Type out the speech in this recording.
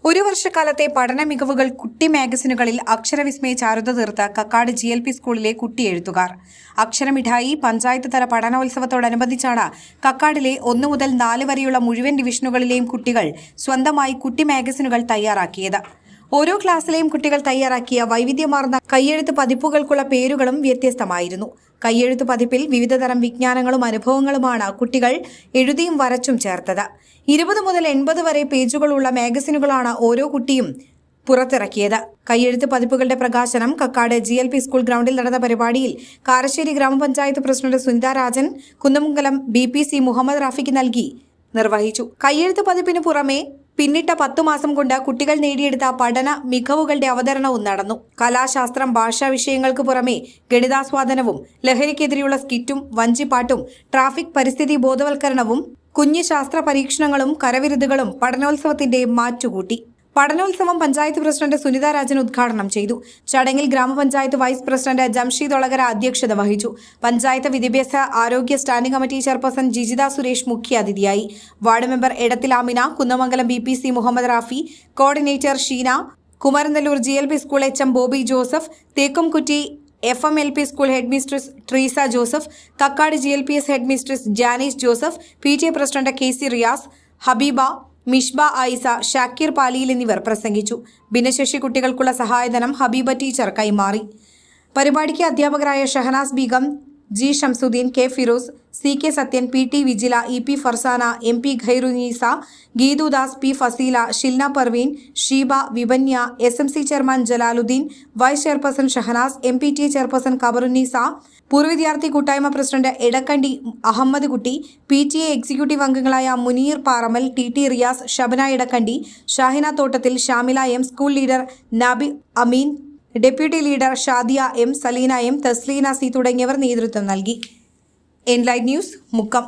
ഒരു വർഷക്കാലത്തെ പഠന മികവുകൾ കുട്ടി മാഗസിനുകളിൽ അക്ഷരവിസ്മയ ചാരുത തീർത്ത കക്കാട് GLP സ്കൂളിലെ കുട്ടിയെഴുത്തുകാർ. അക്ഷരമിഠായി പഞ്ചായത്ത് തല പഠനോത്സവത്തോടനുബന്ധിച്ചാണ് കക്കാടിലെ 1 മുതൽ 4 വരെയുള്ള മുഴുവൻ ഡിവിഷനുകളിലെയും കുട്ടികൾ സ്വന്തമായി കുട്ടി മാഗസിനുകൾ തയ്യാറാക്കിയത്. ഓരോ ക്ലാസ്സിലെയും കുട്ടികൾ തയ്യാറാക്കിയ വൈവിധ്യമാർന്ന കയ്യെഴുത്ത് പതിപ്പുകൾക്കുള്ള പേരുകളും വ്യത്യസ്തമായിരുന്നു. കയ്യെഴുത്ത് പതിപ്പിൽ വിവിധതരം വിജ്ഞാനങ്ങളും അനുഭവങ്ങളുമാണ് കുട്ടികൾ എഴുതിയും വരച്ചും ചേർത്തത്. 20 മുതൽ 80 വരെ പേജുകളുള്ള മാഗസിനുകളാണ് ഓരോ കുട്ടിയും പുറത്തിറക്കിയത്. കയ്യെഴുത്ത് പതിപ്പുകളുടെ പ്രകാശനം കക്കാട് GLP സ്കൂൾ ഗ്രൗണ്ടിൽ നടന്ന പരിപാടിയിൽ കാരശ്ശേരി ഗ്രാമപഞ്ചായത്ത് പ്രസിഡന്റ് സുനിത രാജൻ, കുന്നമംഗലം BPC മുഹമ്മദ് റാഫിക്ക് നൽകി നിർവഹിച്ചു. കയ്യെഴുത്ത് പതിപ്പിന് പുറമെ പിന്നിട്ട 10 മാസം കൊണ്ട് കുട്ടികൾ നേടിയെടുത്ത പഠന മികവുകളുടെ അവതരണവും നടന്നു. കലാശാസ്ത്രം, ഭാഷാ വിഷയങ്ങൾക്ക് പുറമെ ഗണിതാസ്വാദനവും ലഹരിക്കെതിരെയുള്ള സ്കിറ്റും വഞ്ചിപ്പാട്ടും ട്രാഫിക് പരിസ്ഥിതി ബോധവൽക്കരണവും കുഞ്ഞു ശാസ്ത്ര പരീക്ഷണങ്ങളും കരവിരുതുകളും പഠനോത്സവത്തിന്റെ മാറ്റുകൂട്ടി. പഠനോത്സവം പഞ്ചായത്ത് പ്രസിഡന്റ് സുനിത രാജൻ ഉദ്ഘാടനം ചെയ്തു. ചടങ്ങിൽ ഗ്രാമപഞ്ചായത്ത് വൈസ് പ്രസിഡന്റ് ജംഷീദ് ഒളകര അധ്യക്ഷത വഹിച്ചു. പഞ്ചായത്ത് വിദ്യാഭ്യാസ ആരോഗ്യ standing committee chairperson Jijitha Suresh മുഖ്യാതിഥിയായി. Ward member Edathil Amina, Kunnamangalam BPC Muhammad Rafi, coordinator Sheena, Kumaranellur GLP school HM Bobby Joseph, Thekkumkutty FMLP school head mistress Treesa Joseph, Kakkad GLPS head mistress Janis Joseph, PTA president KC Riyas, Habeeba, Mishba ആയിസ, Shakir പാലിയിൽ എന്നിവർ പ്രസംഗിച്ചു. ഭിന്നശേഷി കുട്ടികൾക്കുള്ള സഹായധനം ഹബീബ ടീച്ചർ കൈമാറി. പരിപാടിക്ക് അധ്യാപകരായ Shahanas Beegum, G Shamsudheen, K Firoz, CK Sathyan, PT Vijila, EP Farsana, MP Khairunnisa, Geethudas, P Faseela, Shilna Parveen, Sheeba, Vibanya, SMC chairman Jalaludheen, vice chairperson Shahanas, MPTA chairperson Kabarunnisa, പൂർവ്വ വിദ്യാർത്ഥി കൂട്ടായ്മ പ്രസിഡന്റ് എടക്കണ്ടി അഹമ്മദ് കുട്ടി, PTA എക്സിക്യൂട്ടീവ് അംഗങ്ങളായ Muneer Paramal, TT Riyas, Shabana Edakkandi, Shahina Thottathil, Shamila M, school leader Nabi Ameen, deputy leader Shadiya M, Saleena M, Thasleena C തുടങ്ങിയവർ നേതൃത്വം നൽകി. Enlight news, Mukkam.